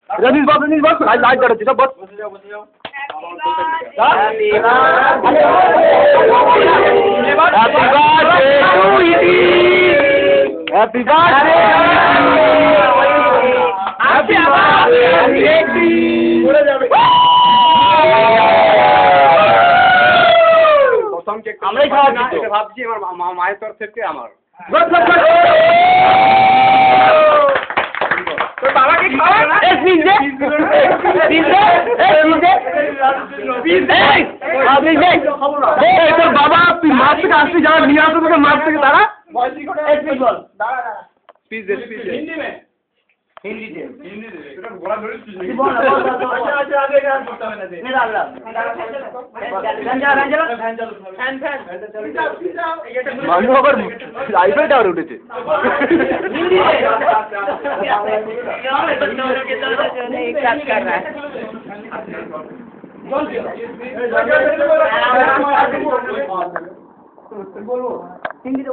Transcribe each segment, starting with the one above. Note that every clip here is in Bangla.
रनीश बस आज लाइट करो सब बस बस जाओ हैप्पी बर्थडे हैप्पी बर्थडे আমরাই খাওয়া এটা ভাবছি আমার মায়ের তরফ থেকে আমার তোর বাবাকে খাওয়া না এই পিজে তোর বাবা তুই মাছ থেকে আসবি যারা নিয়ে আসবে তোকে মাছ থেকে তারা हिंदी दे এটা বলা ধরে তুই আচ্ছা আগে গান করতে হবে না দে নে ডাল ফ্যান মানুষ আবার আইফেল টাওয়ার উঠেছে হিন্দি दे एक साथ कर रहा है बोलो हिंदी तो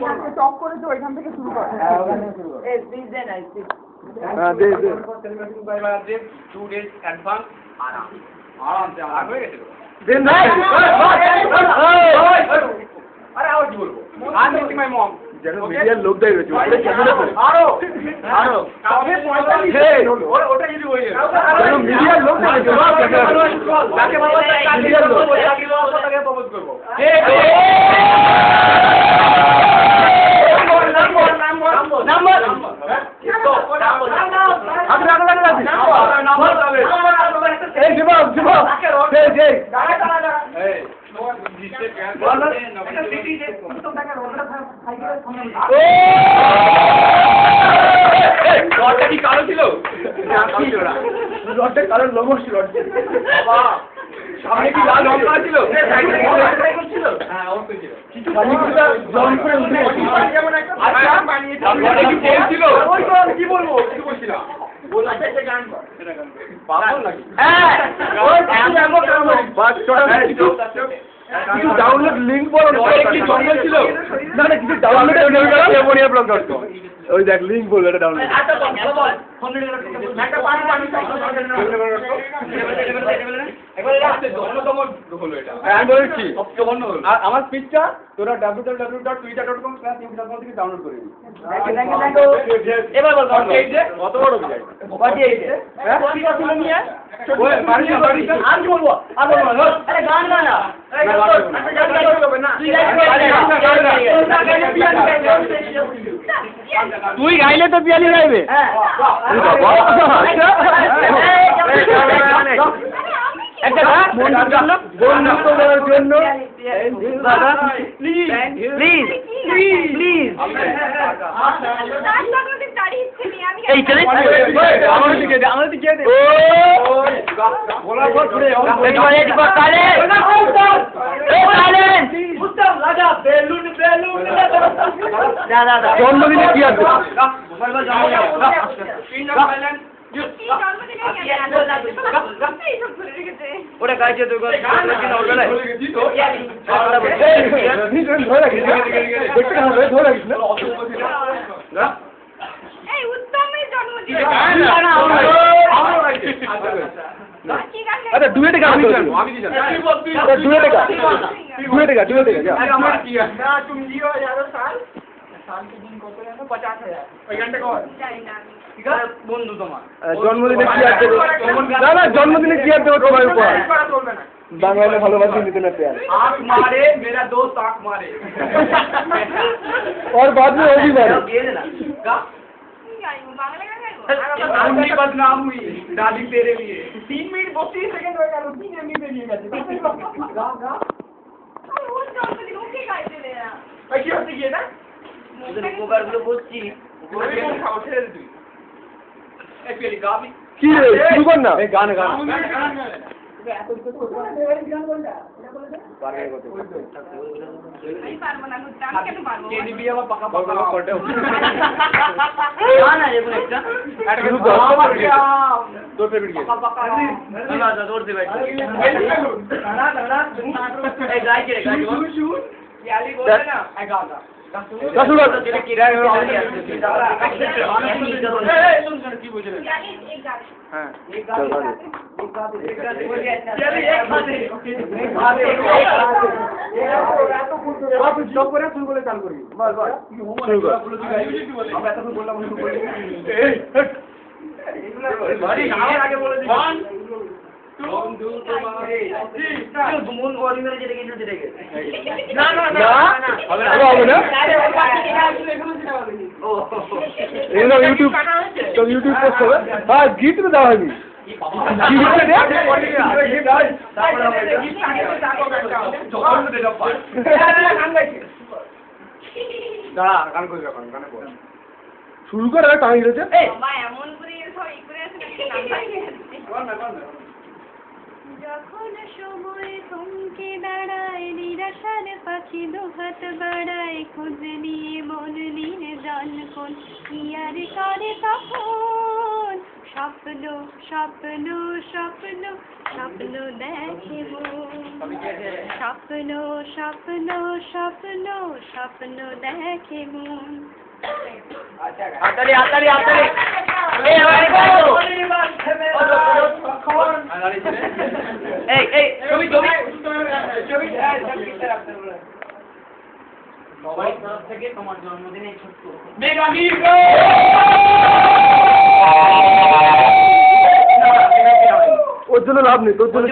बोलो टॉप করে তো ওইখান থেকে শুরু কর হ্যাঁ ওখান থেকে শুরু কর এই প্লিজ দেন আই প্লিজ হ্যাঁ দে দে 2 days অ্যাডভান্স আরাম से আরাম হয়ে গেছে দেন ভাই আরে আবার কি বলবো আই মিস মাই মম যেন মিডিয়ার লোক দাই রয়েছে ওটা কেমন আছে আরো কবে 45 ওটা যদি হই যেন মিডিয়ার লোক দাই রয়েছে কাকে বলবো মিডিয়ার লোক কাকে বলবো তাকে প্রপোজ করব কালো ছিল রডটা কালো লোগো ছিল সামনে কি লাল লঙ্কা ছিল ছিল হ্যাঁ অবশ্যই ছিল কিছু পানিটা জল করে উঠে যেমন একটা আচ্ছা বানিয়ে কি তেল ছিল ওই তো কি বলবো কিছু বলছি না বল আচ্ছা একটা গান কর সেটা গান কর পাগল নাকি হ্যাঁ ওই বাস ছোট কিছু ডাউনলোড লিংক বলো কি জঙ্গল ছিল না না কিছু ডাউনলোড @moniablog.com ওই দেখ লিংক বল এটা ডাউনলোড আচ্ছা বল ফোন একটা পানি একবার রাখতে অন্যতম হলো এটা আমি বলছি সবচেয়ে অন্য হলো আর আমার স্পিচটা তোরা www.twitter.com/imdal থেকে ডাউনলোড করে নিবি এবার বল কত বড় বিজয় বাকি এইছে হ্যাঁ কোন কথা নিয়ে ওই বাড়ি আর কি বলবো আর বলবো আরে গান গানা তুই গাইলে তো পিয়ালি গাইবে হ্যাঁ একটা বন্ধুত্বের জন্য দাদা প্লিজ প্লিজ প্লিজ এই চলে আমাদের দিকে দে ও বলা বল পুরো এই কালে এই কালে উত্তম লাগা বেলুন দাদা জন্মদিনে কি আছে ওটা গাইছে তো ধরে রাখিস না এই উত্তমের জন্মদিন আচ্ছা ডুয়েটে গান আমি দিই না ডুয়েটে গা যা আমার কি না তুমি জিও यारो साल के दिन কত জানো 50000 ওই গানটা কর জানি না ঠিক আছে বন্ধু তোমার জন্মদিনে কি আর দেব না জন্মদিনে কি আর দেব তোমার উপর চলবে না বাংলায় ভালোবাসি নিতে না प्यार आंख मारे मेरा दोस्त आंख मारे और बाद में वो भी मारे ये ना गा बांग्ला गाना गाइबो আমি বদনাম हुई दादी तेरे लिए 3 मिनट 32 सेकंड হয়ে গেল 3 এমনি বেরিয়ে গেছে গা গা আরে ওর জন্মদিন ওকে গাইতে দে না ভাই কি হচ্ছে কি না তোদের কোভার গুলো বলছি ওরে কোন খাও ছেড়ে দে তুই এই পেলি গাবি কি রে শুরু কর না এই গান এত কিছু গান বলটা এটা বলে দে পারবে কত আমি পারবো না আমি কেন পারবো কেডিবি আমার পাকা পাকা করতে গান আছে বলে একটা শুরু কর দৌড় पे बैठ गया पाका ना दौड़ दे भाई दादा এই গাইছে याली बोले ना गा যেটা কি রে सुन की बोल रहे हां एक गा दे याली एक खा दे आप स्टॉप করে শুরু করে চালু করবি বাস বাস শুরু কর আমরা এত বললাম শুরু করে ভারী আগে বলে দিই 1 2 3 মন অরিজিনাল যেটা কিন্তু দেখে না হবে না এগুলো ইউটিউব তো ইউটিউব পোস্ট হবে হ্যাঁ গিফট তো দেওয়া হয়নি গিফট দে দাঁড়া গান করে গান গানে বল শুরু করে টাইম দিয়েছে এই বাবা এমন করে সব ই করে আছে নাকি যখন সময় থমকে দাঁড়ায় নিরাশার পাখি দুহাত বাড়ায় খোঁজ নিয়ে মন নিয়ে জান কোন কি আর করে তখন স্বপ্ন স্বপ্ন স্বপ্ন স্বপ্ন দেখে মন স্বপ্ন স্বপ্ন স্বপ্ন স্বপ্ন দেখে মন আতালি আতালি আতালি এই ভাই এই ছবি সবাই তরফ থেকে তোমার জন্মদিনে ছোট্ট মেগা গিফট ওর জন্য লাভ নেই তোর জন্য